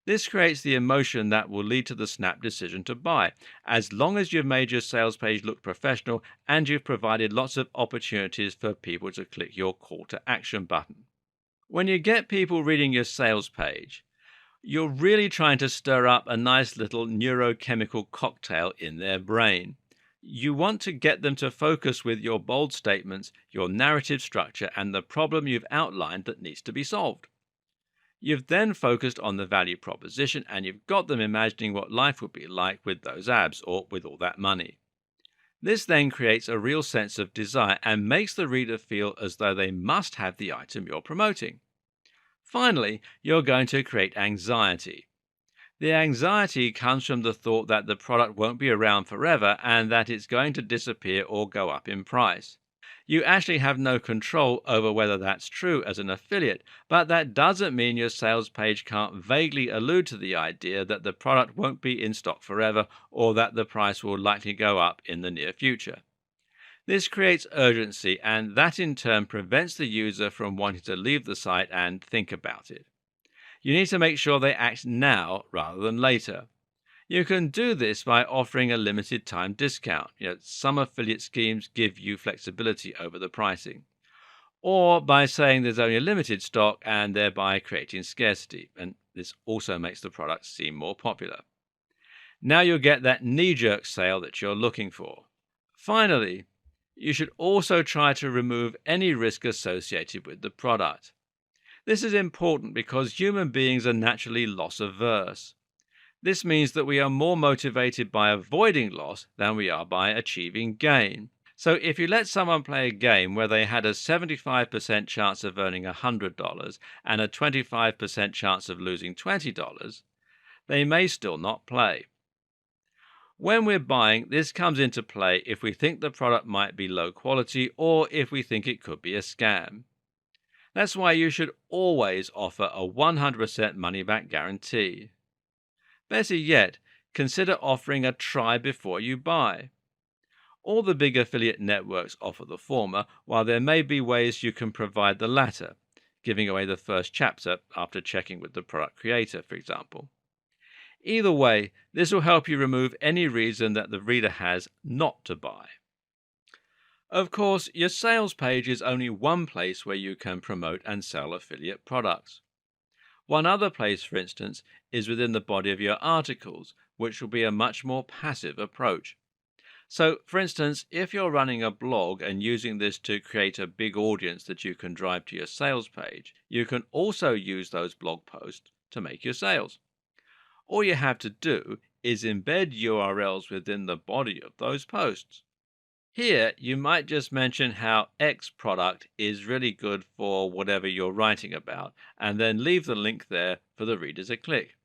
This creates the emotion that will lead to the snap decision to buy, as long as you've made your sales page look professional and you've provided lots of opportunities for people to click your call to action button. When you get people reading your sales page, you're really trying to stir up a nice little neurochemical cocktail in their brain. You want to get them to focus with your bold statements, your narrative structure, and the problem you've outlined that needs to be solved. You've then focused on the value proposition and you've got them imagining what life would be like with those abs or with all that money. This then creates a real sense of desire and makes the reader feel as though they must have the item you're promoting. Finally, you're going to create anxiety. The anxiety comes from the thought that the product won't be around forever and that it's going to disappear or go up in price. You actually have no control over whether that's true as an affiliate, but that doesn't mean your sales page can't vaguely allude to the idea that the product won't be in stock forever or that the price will likely go up in the near future. This creates urgency, and that in turn prevents the user from wanting to leave the site and think about it. You need to make sure they act now rather than later. You can do this by offering a limited time discount. Some affiliate schemes give you flexibility over the pricing. Or by saying there's only a limited stock and thereby creating scarcity. And this also makes the product seem more popular. Now you'll get that knee-jerk sale that you're looking for. Finally, you should also try to remove any risk associated with the product. This is important because human beings are naturally loss averse. This means that we are more motivated by avoiding loss than we are by achieving gain. So if you let someone play a game where they had a 75% chance of earning $100 and a 25% chance of losing $20, they may still not play. When we're buying, this comes into play if we think the product might be low quality or if we think it could be a scam. That's why you should always offer a 100% money-back guarantee. Better yet, consider offering a try before you buy. All the big affiliate networks offer the former, while there may be ways you can provide the latter, giving away the first chapter after checking with the product creator, for example. Either way, this will help you remove any reason that the reader has not to buy. Of course, your sales page is only one place where you can promote and sell affiliate products. One other place, for instance, is within the body of your articles, which will be a much more passive approach. So, for instance, if you're running a blog and using this to create a big audience that you can drive to your sales page, you can also use those blog posts to make your sales. All you have to do is embed URLs within the body of those posts. Here, you might just mention how X product is really good for whatever you're writing about, and then leave the link there for the reader to click.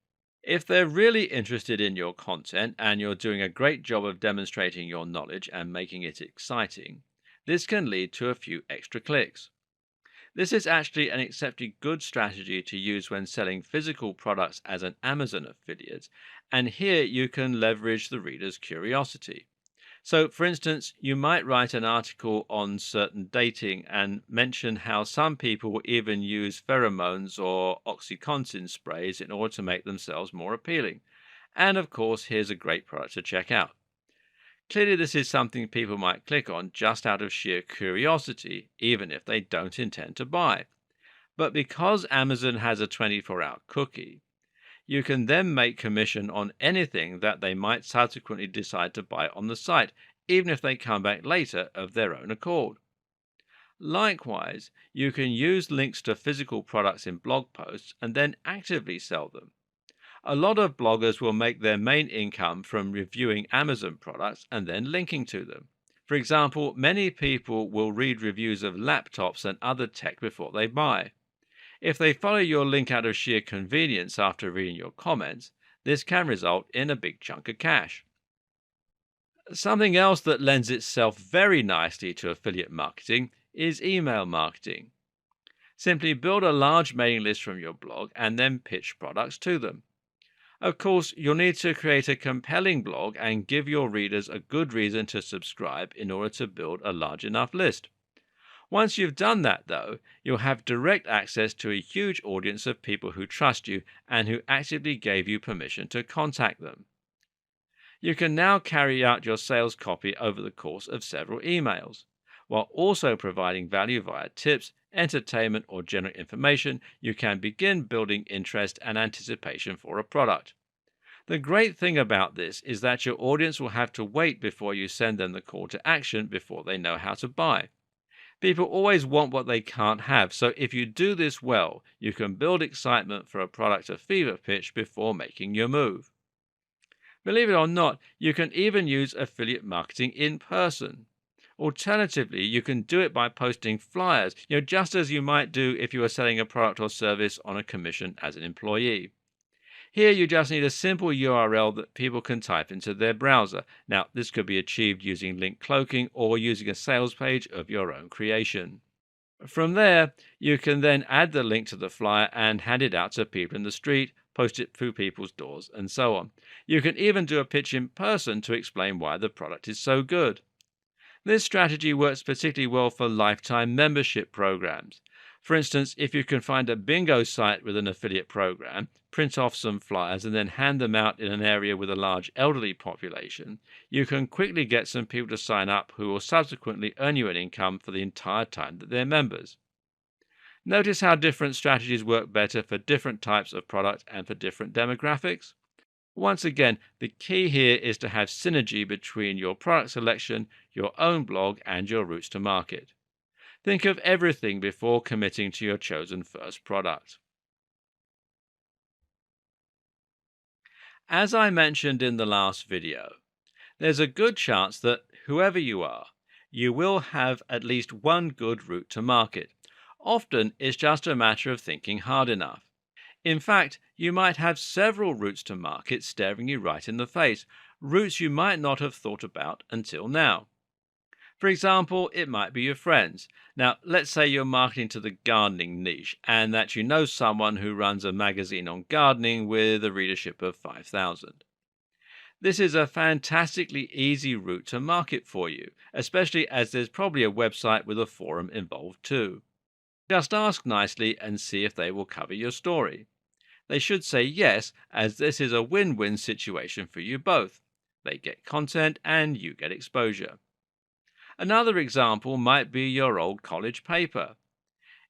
If they're really interested in your content and you're doing a great job of demonstrating your knowledge and making it exciting, this can lead to a few extra clicks. This is actually an exceptionally good strategy to use when selling physical products as an Amazon affiliate, and here you can leverage the reader's curiosity. So, for instance, you might write an article on certain dating and mention how some people will even use pheromones or oxycontin sprays in order to make themselves more appealing. And of course, here's a great product to check out. Clearly, this is something people might click on just out of sheer curiosity, even if they don't intend to buy. But because Amazon has a 24-hour cookie, you can then make commission on anything that they might subsequently decide to buy on the site, even if they come back later of their own accord. Likewise, you can use links to physical products in blog posts and then actively sell them. A lot of bloggers will make their main income from reviewing Amazon products and then linking to them. For example, many people will read reviews of laptops and other tech before they buy. If they follow your link out of sheer convenience after reading your comments, this can result in a big chunk of cash. Something else that lends itself very nicely to affiliate marketing is email marketing. Simply build a large mailing list from your blog and then pitch products to them. Of course, you'll need to create a compelling blog and give your readers a good reason to subscribe in order to build a large enough list. Once you've done that, though, you'll have direct access to a huge audience of people who trust you and who actively gave you permission to contact them. You can now carry out your sales copy over the course of several emails. While also providing value via tips, entertainment, or general information, you can begin building interest and anticipation for a product. The great thing about this is that your audience will have to wait before you send them the call to action before they know how to buy. People always want what they can't have, so if you do this well, you can build excitement for a product of fever pitch before making your move. Believe it or not, you can even use affiliate marketing in person. Alternatively, you can do it by posting flyers, just as you might do if you were selling a product or service on a commission as an employee. Here you just need a simple URL that people can type into their browser. Now, this could be achieved using link cloaking or using a sales page of your own creation. From there, you can then add the link to the flyer and hand it out to people in the street, post it through people's doors, and so on. You can even do a pitch in person to explain why the product is so good. This strategy works particularly well for lifetime membership programs. For instance, if you can find a bingo site with an affiliate program, print off some flyers, and then hand them out in an area with a large elderly population, you can quickly get some people to sign up who will subsequently earn you an income for the entire time that they're members. Notice how different strategies work better for different types of product and for different demographics? Once again, the key here is to have synergy between your product selection, your own blog, and your routes to market. Think of everything before committing to your chosen first product. As I mentioned in the last video, there's a good chance that whoever you are, you will have at least one good route to market. Often it's just a matter of thinking hard enough. In fact, you might have several routes to market staring you right in the face, routes you might not have thought about until now. For example, it might be your friends. Now, let's say you're marketing to the gardening niche and that you know someone who runs a magazine on gardening with a readership of 5,000. This is a fantastically easy route to market for you, especially as there's probably a website with a forum involved too. Just ask nicely and see if they will cover your story. They should say yes, as this is a win win situation for you both. They get content and you get exposure. Another example might be your old college paper.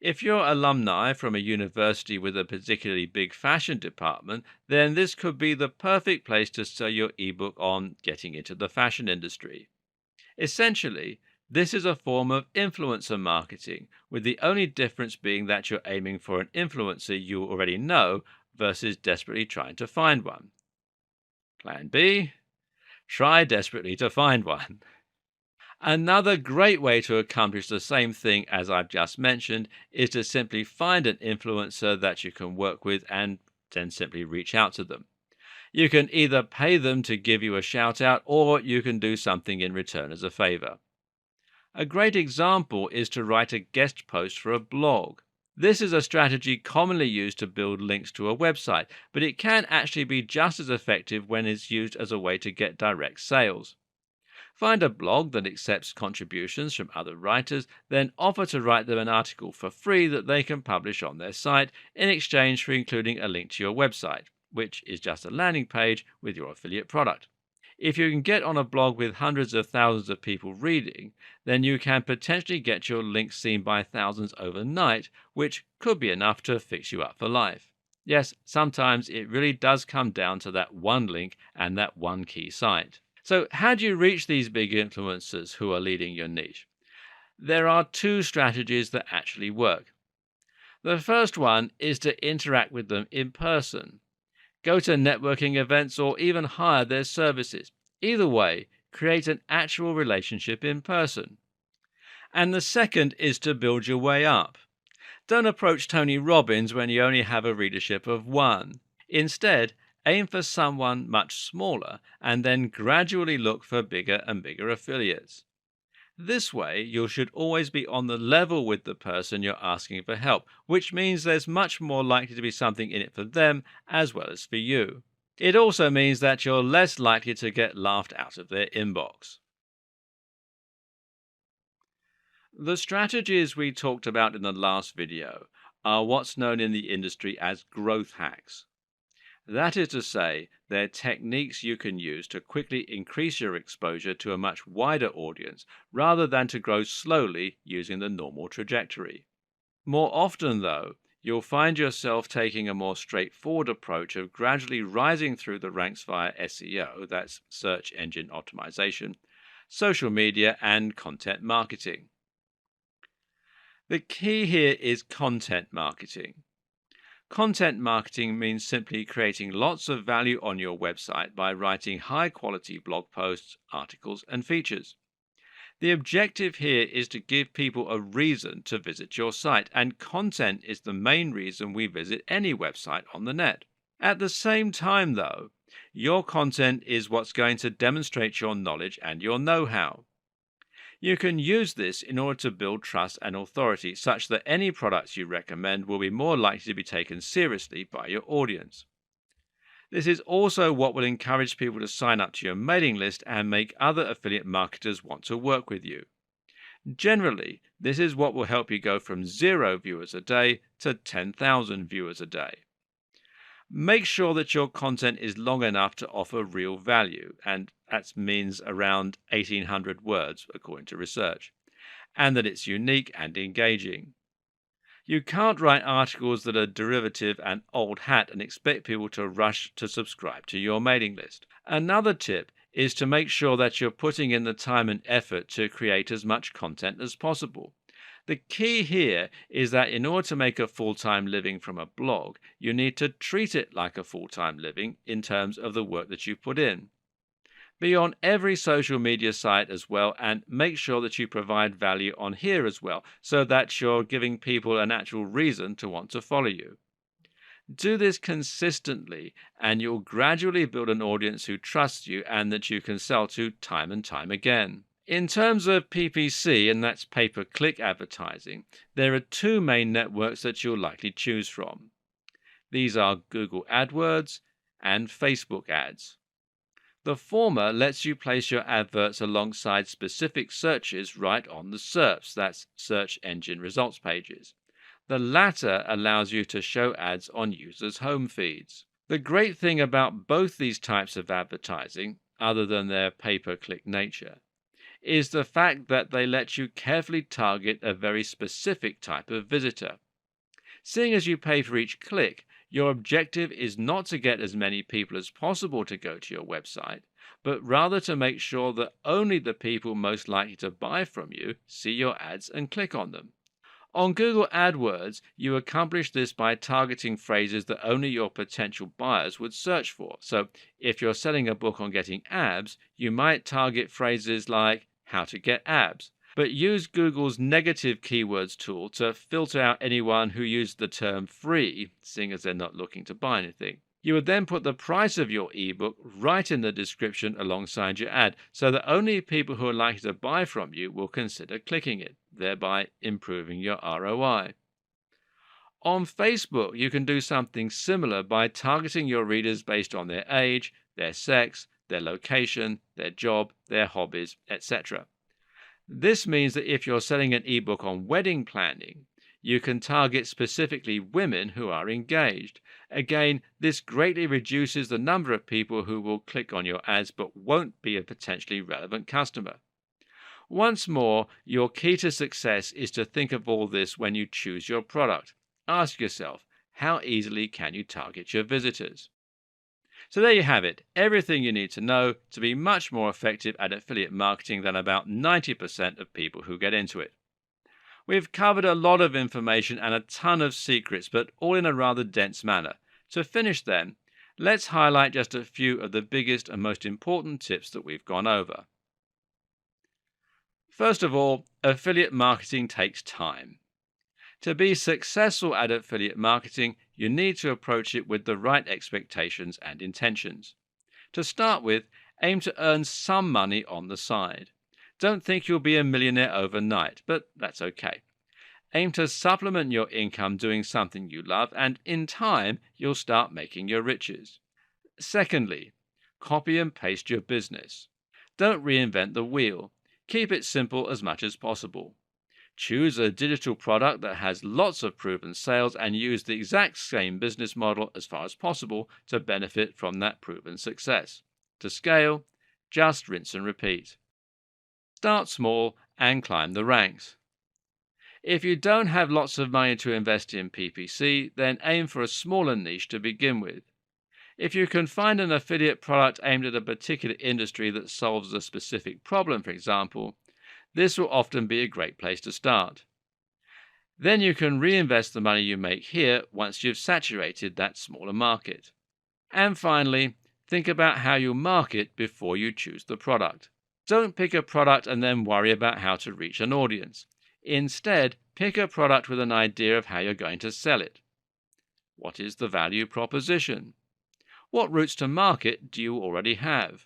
If you're alumni from a university with a particularly big fashion department, then this could be the perfect place to sell your ebook on getting into the fashion industry. Essentially, this is a form of influencer marketing, with the only difference being that you're aiming for an influencer you already know versus desperately trying to find one. Plan B: try desperately to find one. Another great way to accomplish the same thing as I've just mentioned is to simply find an influencer that you can work with and then simply reach out to them. You can either pay them to give you a shout out or you can do something in return as a favor. A great example is to write a guest post for a blog. This is a strategy commonly used to build links to a website, but it can actually be just as effective when it's used as a way to get direct sales. Find a blog that accepts contributions from other writers, then offer to write them an article for free that they can publish on their site in exchange for including a link to your website, which is just a landing page with your affiliate product. If you can get on a blog with hundreds of thousands of people reading, then you can potentially get your link seen by thousands overnight, which could be enough to fix you up for life. Yes, sometimes it really does come down to that one link and that one key site. So, how do you reach these big influencers who are leading your niche? There are two strategies that actually work. The first one is to interact with them in person. Go to networking events or even hire their services. Either way, create an actual relationship in person. And the second is to build your way up. Don't approach Tony Robbins when you only have a readership of one. Instead, aim for someone much smaller and then gradually look for bigger and bigger affiliates. This way, you should always be on the level with the person you're asking for help, which means there's much more likely to be something in it for them as well as for you. It also means that you're less likely to get laughed out of their inbox. The strategies we talked about in the last video are what's known in the industry as growth hacks. That is to say, they're techniques you can use to quickly increase your exposure to a much wider audience rather than to grow slowly using the normal trajectory. More often, though, you'll find yourself taking a more straightforward approach of gradually rising through the ranks via SEO, that's search engine optimization, social media, and content marketing. The key here is content marketing. Content marketing means simply creating lots of value on your website by writing high quality blog posts, articles, and features. The objective here is to give people a reason to visit your site, and content is the main reason we visit any website on the net. At the same time, though, your content is what's going to demonstrate your knowledge and your know how. You can use this in order to build trust and authority such that any products you recommend will be more likely to be taken seriously by your audience. This is also what will encourage people to sign up to your mailing list and make other affiliate marketers want to work with you. Generally, this is what will help you go from 0 viewers a day to 10,000 viewers a day. Make sure that your content is long enough to offer real value, and that means around 1,800 words, according to research, and that it's unique and engaging. You can't write articles that are derivative and old hat and expect people to rush to subscribe to your mailing list. Another tip is to make sure that you're putting in the time and effort to create as much content as possible. The key here is that in order to make a full-time living from a blog, you need to treat it like a full-time living in terms of the work that you put in. Be on every social media site as well, and make sure that you provide value on here as well, so that you're giving people an actual reason to want to follow you. Do this consistently, and you'll gradually build an audience who trusts you and that you can sell to time and time again. In terms of PPC, and that's pay-per-click advertising, there are two main networks that you'll likely choose from. These are Google AdWords and Facebook ads. The former lets you place your adverts alongside specific searches right on the SERPs, that's search engine results pages. The latter allows you to show ads on users' home feeds. The great thing about both these types of advertising, other than their pay-per-click nature, is the fact that they let you carefully target a very specific type of visitor. Seeing as you pay for each click, your objective is not to get as many people as possible to go to your website, but rather to make sure that only the people most likely to buy from you see your ads and click on them. On Google AdWords, you accomplish this by targeting phrases that only your potential buyers would search for. So, if you're selling a book on getting abs, you might target phrases like how to get abs, but use Google's negative keywords tool to filter out anyone who used the term free, seeing as they're not looking to buy anything. You would then put the price of your ebook right in the description alongside your ad, so that only people who are likely to buy from you will consider clicking it, thereby improving your ROI. On Facebook, you can do something similar by targeting your readers based on their age, their sex, their location, their job, their hobbies, etc. This means that if you're selling an ebook on wedding planning, you can target specifically women who are engaged. Again, this greatly reduces the number of people who will click on your ads but won't be a potentially relevant customer. Once more, your key to success is to think of all this when you choose your product. Ask yourself, how easily can you target your visitors? So there you have it, everything you need to know to be much more effective at affiliate marketing than about 90% of people who get into it. We've covered a lot of information and a ton of secrets, but all in a rather dense manner. To finish then, let's highlight just a few of the biggest and most important tips that we've gone over. First of all, affiliate marketing takes time. To be successful at affiliate marketing, you need to approach it with the right expectations and intentions. To start with, aim to earn some money on the side. Don't think you'll be a millionaire overnight, but that's okay. Aim to supplement your income doing something you love, and in time, you'll start making your riches. Secondly, copy and paste your business. Don't reinvent the wheel. Keep it simple as much as possible. Choose a digital product that has lots of proven sales and use the exact same business model as far as possible to benefit from that proven success. To scale, just rinse and repeat. Start small and climb the ranks. If you don't have lots of money to invest in PPC, then aim for a smaller niche to begin with. If you can find an affiliate product aimed at a particular industry that solves a specific problem, for example, this will often be a great place to start. Then you can reinvest the money you make here once you've saturated that smaller market. And finally, think about how you market before you choose the product. Don't pick a product and then worry about how to reach an audience. Instead, pick a product with an idea of how you're going to sell it. What is the value proposition? What routes to market do you already have?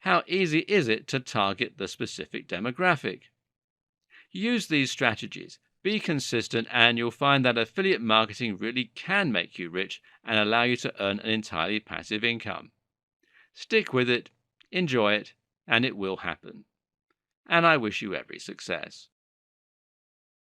How easy is it to target the specific demographic? Use these strategies, be consistent, and you'll find that affiliate marketing really can make you rich and allow you to earn an entirely passive income. Stick with it, enjoy it, and it will happen. And I wish you every success.